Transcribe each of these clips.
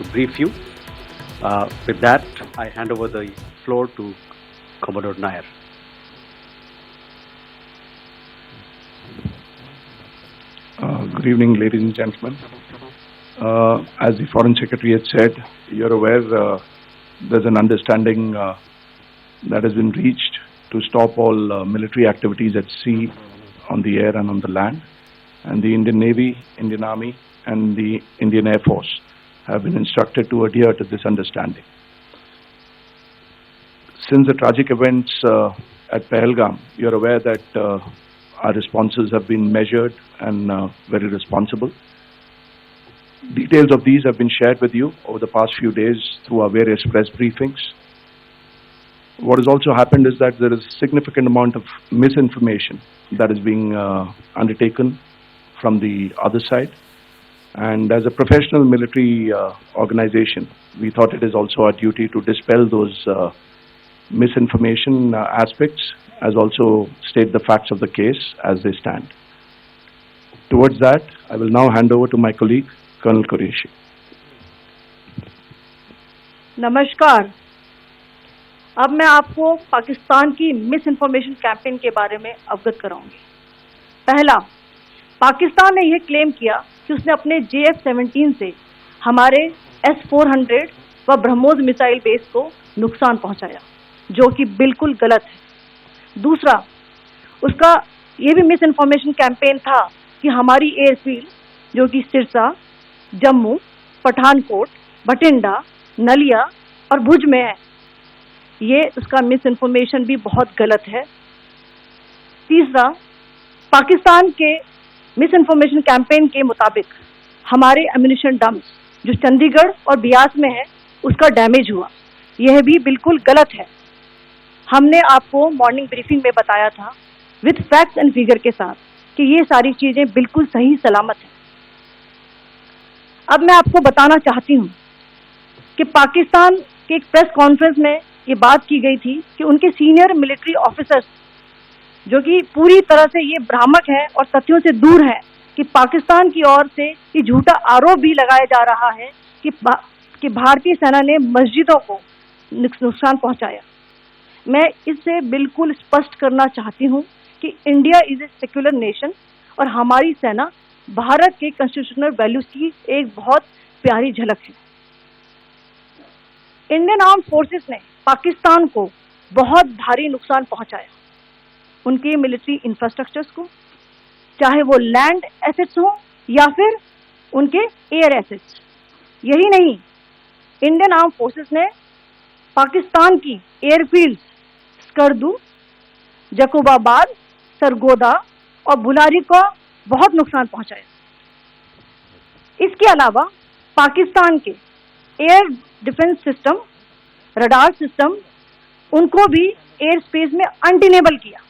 to brief you. With that, I hand over the floor to Commodore Nair. Good evening, ladies and gentlemen. As the Foreign Secretary had said, you're aware there's an understanding that has been reached to stop all military activities at sea, on the air and on the land. And the Indian Navy, Indian Army and the Indian Air Force have been instructed to adhere to this understanding. Since the tragic events at Pahalgam, you're aware that our responses have been measured and very responsible. Details of these have been shared with you over the past few days through our various press briefings. What has also happened is that there is a significant amount of misinformation that is being undertaken from the other side. And as a professional military organization, we thought it is also our duty to dispel those misinformation aspects, as also state the facts of the case as they stand. Towards that, I will now hand over to my colleague, Colonel Qureshi. नमस्कार। अब मैं आपको पाकिस्तान की miss information campaign के बारे में अवगत कराऊंगी। पहला, पाकिस्तान ने यह क्लेम किया कि उसने अपने JF-17 से हमारे S-400 व ब्रह्मोस मिसाइल बेस को नुकसान पहुंचाया, जो कि बिल्कुल गलत है। दूसरा, उसका ये भी मिस इन्फॉर्मेशन कैंपेन था कि हमारी एयरफील्ड, जो कि सिरसा, जम्मू, पठानकोट, बठिंडा, नलिया और भुज में है, ये उसका मिस इन्फॉर्मेशन भी बहुत गलत है। तीसरा, पाकिस्तान के मिस इन्फॉर्मेशन कैंपेन के मुताबिक हमारे एम्यूनिशन डम्प्स जो चंडीगढ़ और बियास में है, उसका डैमेज हुआ, यह भी बिल्कुल गलत है। हमने आपको मॉर्निंग ब्रीफिंग में बताया था विद फैक्ट्स एंड फिगर के साथ कि ये सारी चीजें बिल्कुल सही सलामत हैं। अब मैं आपको बताना चाहती हूँ कि पाकिस्तान के एक प्रेस कॉन्फ्रेंस में ये बात की गई थी कि उनके सीनियर मिलिट्री ऑफिसर्स, जो कि पूरी तरह से ये भ्रामक है और तथ्यों से दूर है, कि पाकिस्तान की ओर से ये झूठा आरोप भी लगाया जा रहा है कि भारतीय सेना ने मस्जिदों को नुकसान पहुंचाया। मैं इससे बिल्कुल स्पष्ट करना चाहती हूं कि India is a secular nation और हमारी सेना भारत के कॉन्स्टिट्यूशनल वैल्यूज की एक बहुत प्यारी झलक है। इंडियन आर्म फोर्सेस ने पाकिस्तान को बहुत भारी नुकसान पहुंचाया, उनके मिलिट्री इंफ्रास्ट्रक्चर्स को, चाहे वो लैंड एसेट्स हो या फिर उनके एयर एसेट्स। यही नहीं, इंडियन आर्म फोर्सेस ने पाकिस्तान की एयरफील्ड स्कर्दू, जकोबाबाद, सरगोदा और बुलारी को बहुत नुकसान पहुंचाया। इसके अलावा पाकिस्तान के air defence system, radar system, उनको भी एयर स्पेस में अनटेनेबल किया।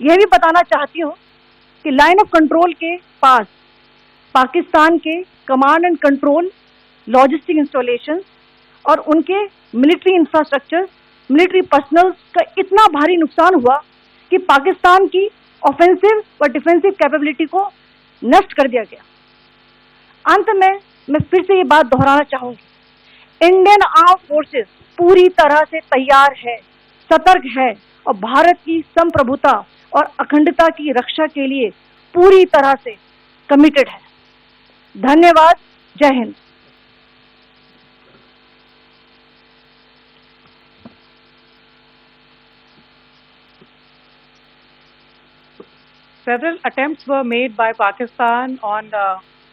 यह भी बताना चाहती हूँ कि लाइन ऑफ कंट्रोल के पास पाकिस्तान के command and control, logistic installation और उनके मिलिट्री इंफ्रास्ट्रक्चर, मिलिट्री पर्सनल का इतना भारी नुकसान हुआ कि पाकिस्तान की ऑफेंसिव व डिफेंसिव कैपेबिलिटी को नष्ट कर दिया गया। अंत में मैं फिर से ये बात दोहराना चाहूंगी, इंडियन आर्म फोर्सेस पूरी तरह से तैयार है, सतर्क है और भारत की संप्रभुता और अखंडता की रक्षा के लिए पूरी तरह से कमिटेड है। धन्यवाद। जय Hind. Several attempts were made by Pakistan on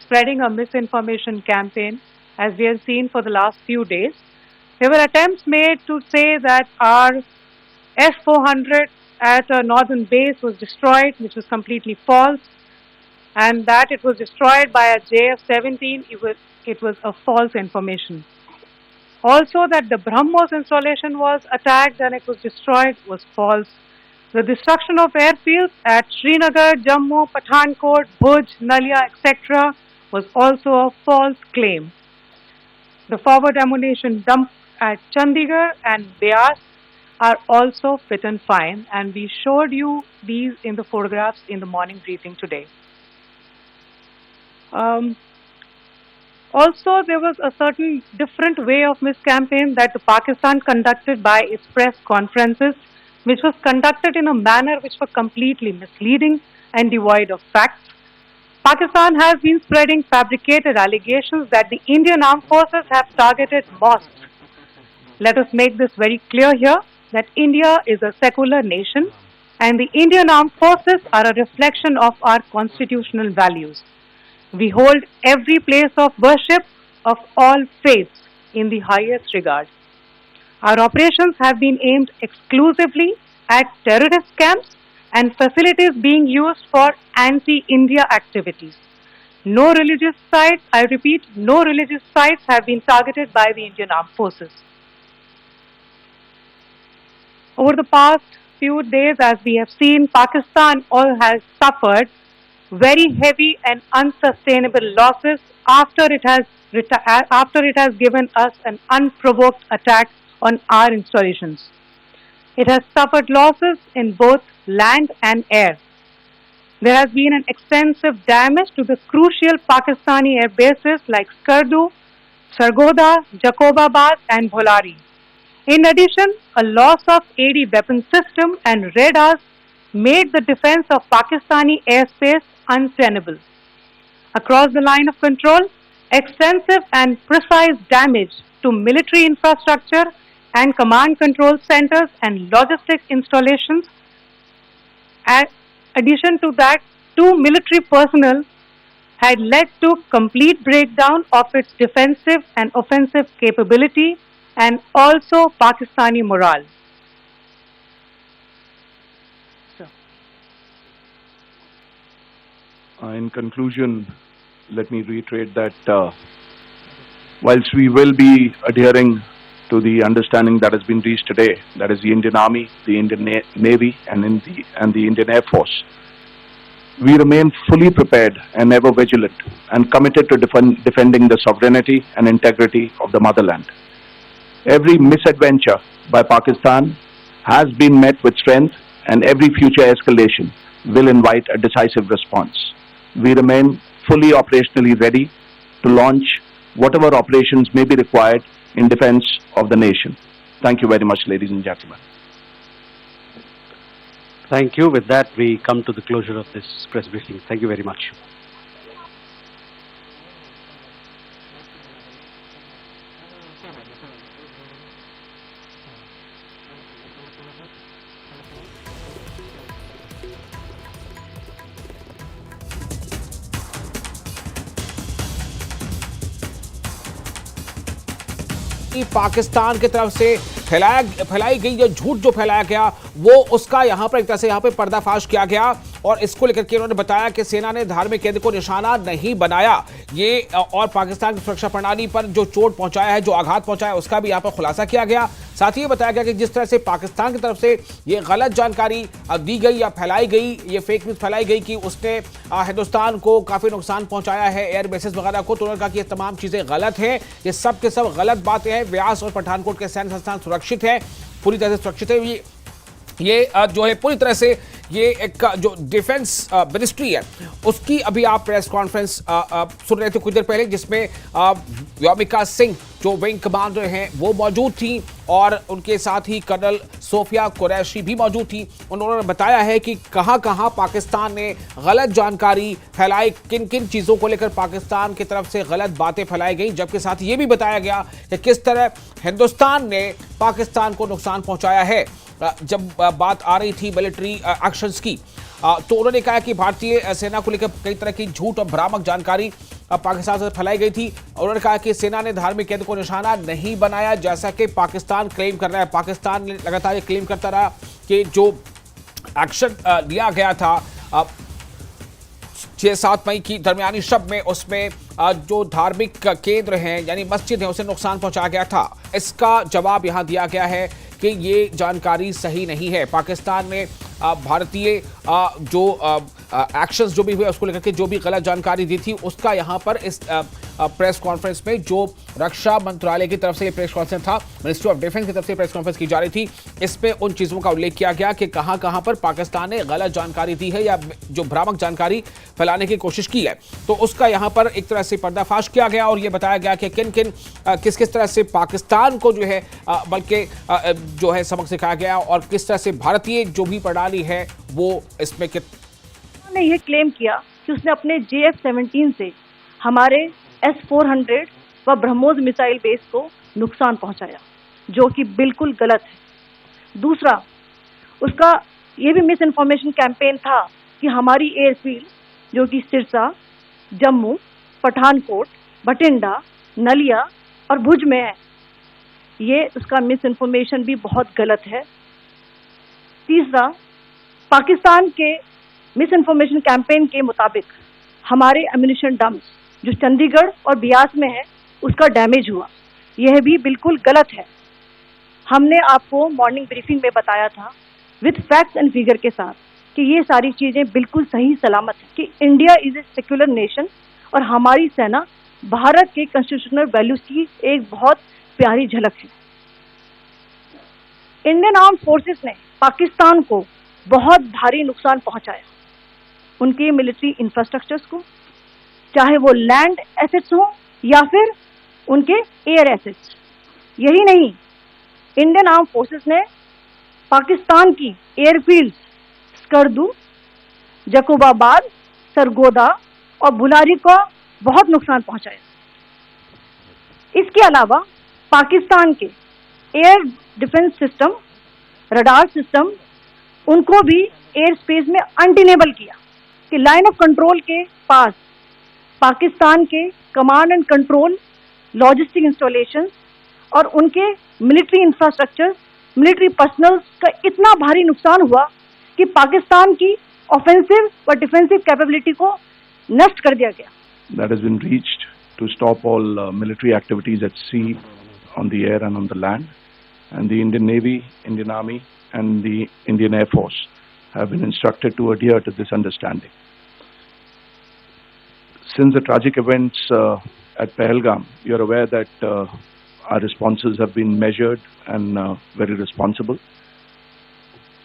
spreading a misinformation campaign, as we have seen for the last few days. There were attempts made to say that our S-400 at a northern base was destroyed, which was completely false, and that it was destroyed by a JF-17, it was a false information. Also that the BrahMos installation was attacked and it was destroyed was false. The destruction of airfields at Srinagar, Jammu, Pathankot, Bhuj, Nalia, etc. was also a false claim. The forward ammunition dump at Chandigarh and Beas are also fit and fine, and we showed you these in the photographs in the morning briefing today. Also, there was a certain different way of miscampaign that the Pakistan conducted by its press conferences, which was conducted in a manner which was completely misleading and devoid of facts. Pakistan has been spreading fabricated allegations that the Indian armed forces have targeted mosques. Let us make this very clear here that India is a secular nation and the Indian armed forces are a reflection of our constitutional values. We hold every place of worship of all faiths in the highest regard. Our operations have been aimed exclusively at terrorist camps and facilities being used for anti-India activities. No religious sites, I repeat, no religious sites have been targeted by the Indian armed forces. Over the past few days, as we have seen, Pakistan all has suffered very heavy and unsustainable losses after it has given us an unprovoked attack on our installations. It has suffered losses in both land and air. There has been an extensive damage to the crucial Pakistani air bases like Skardu, Sargodha, Jacobabad and Bholari. In addition, a loss of AD weapon system and radars made the defense of Pakistani airspace untenable. Across the line of control, extensive and precise damage to military infrastructure and command control centers and logistics installations. In addition to that, 2 military personnel had led to complete breakdown of its defensive and offensive capability and also Pakistani morale. In conclusion, let me reiterate that whilst we will be adhering to the understanding that has been reached today, that is the Indian Army, the Indian Navy and the Indian Air Force, we remain fully prepared and ever vigilant and committed to defending the sovereignty and integrity of the motherland. Every misadventure by Pakistan has been met with strength and every future escalation will invite a decisive response. We remain fully operationally ready to launch whatever operations may be required in defense of the nation. Thank you very much, ladies and gentlemen. Thank you. With that, we come to the closure of this press briefing. Thank you very much. Pakistan की तरफ से फैलाई गई जो झूठ जो फैलाया गया वो उसका यहां पर एक तरह से यहां पे पर्दाफाश किया गया और इसको लेकर के उन्होंने बताया कि सेना ने धार्मिक केंद्र को निशाना नहीं बनाया ये और पाकिस्तान की सुरक्षा प्रणाली पर जो चोट पहुंचाया है, जो आघात पहुंचाया है, उसका भी यहां पर खुलासा किया गया। साथ ही ये बताया गया कि जिस तरह से पाकिस्तान की तरफ से ये गलत जानकारी दी गई या फैलाई गई, ये फेक न्यूज फैलाई गई कि उसने हिंदुस्तान को काफी नुकसान पहुंचाया है, एयर बेसेस वगैरह को, तो उन्होंने कहा कि ये तमाम चीजें गलत हैं, ये सब के सब गलत बातें हैं। व्यास और पठानकोट के सैन्य संस्थान सुरक्षित है, पूरी तरह से सुरक्षित है। ये जो है पूरी तरह से ये एक जो डिफेंस मिनिस्ट्री है उसकी अभी आप प्रेस कॉन्फ्रेंस सुन रहे थे कुछ देर पहले, जिसमें व्योमिका सिंह जो विंग कमांडर हैं वो मौजूद थी और उनके साथ ही कर्नल सोफिया कुरैशी भी मौजूद थी। उन्होंने बताया है कि कहां-कहां पाकिस्तान ने गलत जानकारी फैलाई, किन-किन चीज़ों को लेकर पाकिस्तान की तरफ से गलत बातें फैलाई गई, जबकि साथ ये भी बताया गया कि किस तरह हिंदुस्तान ने पाकिस्तान को नुकसान पहुंचाया है। जब बात आ रही थी मिलिट्री एक्शंस की तो उन्होंने कहा कि भारतीय सेना को लेकर कई तरह की झूठ और भ्रामक जानकारी पाकिस्तान से फैलाई गई थी। उन्होंने कहा कि सेना ने धार्मिक केंद्र को निशाना नहीं बनाया जैसा कि पाकिस्तान क्लेम कर रहा है। पाकिस्तान लगातार ये क्लेम करता रहा कि जो एक्शन लिया गया था 6-7 मई की दरमियानी शब में, उसमें जो धार्मिक केंद्र हैं यानी मस्जिद है उसे नुकसान पहुंचाया गया था। इसका जवाब यहां दिया गया है कि ये जानकारी सही नहीं है। पाकिस्तान ने भारतीय जो एक्शंस जो भी हुए उसको लेकर के जो भी गलत जानकारी दी थी उसका यहाँ पर इस प्रेस कॉन्फ्रेंस में जो रक्षा मंत्रालय की तरफ से ये प्रेस कॉन्फ्रेंस था, मिनिस्ट्री ऑफ डिफेंस की तरफ से प्रेस कॉन्फ्रेंस की जा रही थी, इसमें उन चीजों का उल्लेख किया गया कि कहां पर पाकिस्तान ने गलत जानकारी दी है या जो भ्रामक जानकारी फैलाने की कोशिश की है, तो उसका यहां पर एक तरह से पर्दाफाश किया गया और यह बताया गया कि किस तरह से पाकिस्तान को जो है बल्कि जो है सबक सिखाया गया और किस तरह से भारतीय जो भी प्रणाली है वो इसमें ने यह क्लेम किया कि उसने अपने JF-17 से हमारे S-400 व ब्रह्मोस मिसाइल बेस को नुकसान पहुंचाया, जो कि बिल्कुल गलत है। दूसरा, उसका यह भी मिस इन्फॉर्मेशन कैंपेन था कि हमारी एयरफील्ड जो कि सिरसा, जम्मू, पठानकोट, बठिंडा, नलिया और भुज में है, ये उसका मिस इन्फॉर्मेशन भी बहुत गलत है। तीसरा, पाकिस्तान के मिस इन्फॉर्मेशन कैंपेन के मुताबिक हमारे एम्यूनिशन डम्प्स जो चंडीगढ़ और बियास में है उसका डैमेज हुआ, यह भी बिल्कुल गलत है। हमने आपको मॉर्निंग ब्रीफिंग में बताया था विद फैक्ट्स एंड फिगर के साथ कि ये सारी चीजें बिल्कुल सही सलामत है कि India is a secular nation और हमारी सेना भारत के कॉन्स्टिट्यूशनल वैल्यूज की एक बहुत प्यारी झलक है। इंडियन आर्म्ड फोर्सेस ने पाकिस्तान को बहुत भारी नुकसान पहुंचाया, उनके मिलिट्री इंफ्रास्ट्रक्चर्स को, चाहे वो लैंड एसेट्स हो या फिर उनके एयर एसेट्स। यही नहीं, इंडियन आर्म फोर्सेस ने पाकिस्तान की एयरफील्ड्स स्कर्दू, जकोबाबाद, सरगोदा और बुलारी को बहुत नुकसान पहुंचाया। इसके अलावा पाकिस्तान के air defence system, radar system, उनको भी एयर स्पेस में अनटेनेबल किया कि लाइन ऑफ कंट्रोल के पास पाकिस्तान के command and control, logistic installations और उनके मिलिट्री इंफ्रास्ट्रक्चर, मिलिट्री पर्सनल का इतना भारी नुकसान हुआ कि पाकिस्तान की ऑफेंसिव व डिफेंसिव कैपेबिलिटी को नष्ट कर दिया गया। That has been reached to stop all military activities at sea, on the air and on the land. And the Indian Navy, Indian Army and the Indian Air Force have been instructed to adhere to this understanding. Since the tragic events at Pahalgam, you're aware that our responses have been measured and very responsible.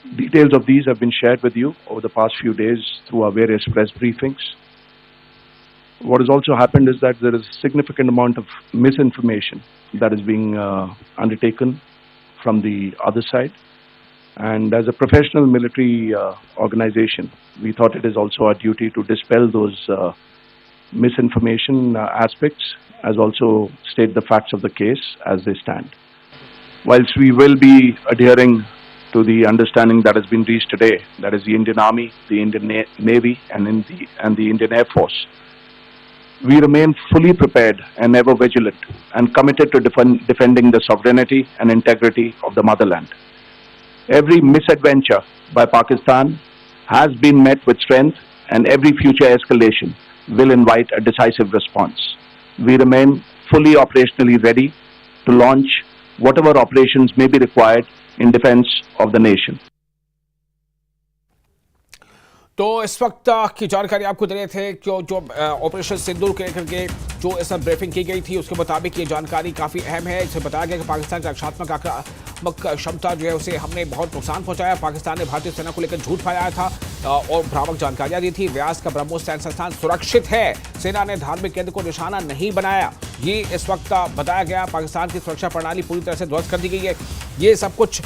Details of these have been shared with you over the past few days through our various press briefings. What has also happened is that there is a significant amount of misinformation that is being undertaken from the other side. And as a professional military organization, we thought it is also our duty to dispel those misinformation aspects, as also state the facts of the case as they stand. Whilst we will be adhering to the understanding that has been reached today, that is the Indian Army, the Indian Navy and the Indian Air Force, we remain fully prepared and ever vigilant and committed to defending the sovereignty and integrity of the motherland. Every misadventure by Pakistan has been met with strength, and every future escalation will invite a decisive response. We remain fully operationally ready to launch whatever operations may be required in defense of the nation. तो इस वक्त की जानकारी आपको दे रहे थे कि जो ऑपरेशन सिंदूर के लेकर के जो इस ब्रीफिंग की गई थी उसके मुताबिक ये जानकारी काफ़ी अहम है। इसे बताया गया कि पाकिस्तान की रक्षात्मक आक्रामक क्षमता जो है उसे हमने बहुत नुकसान पहुंचाया। पाकिस्तान ने भारतीय सेना को लेकर झूठ फैलाया था और भ्रामक जानकारियां दी थी। व्यास का ब्रह्मोस सैन्य संस्थान सुरक्षित है, सेना ने धार्मिक केंद्र को निशाना नहीं बनाया, ये इस वक्त बताया गया। पाकिस्तान की सुरक्षा प्रणाली पूरी तरह से ध्वस्त कर दी गई है। ये सब कुछ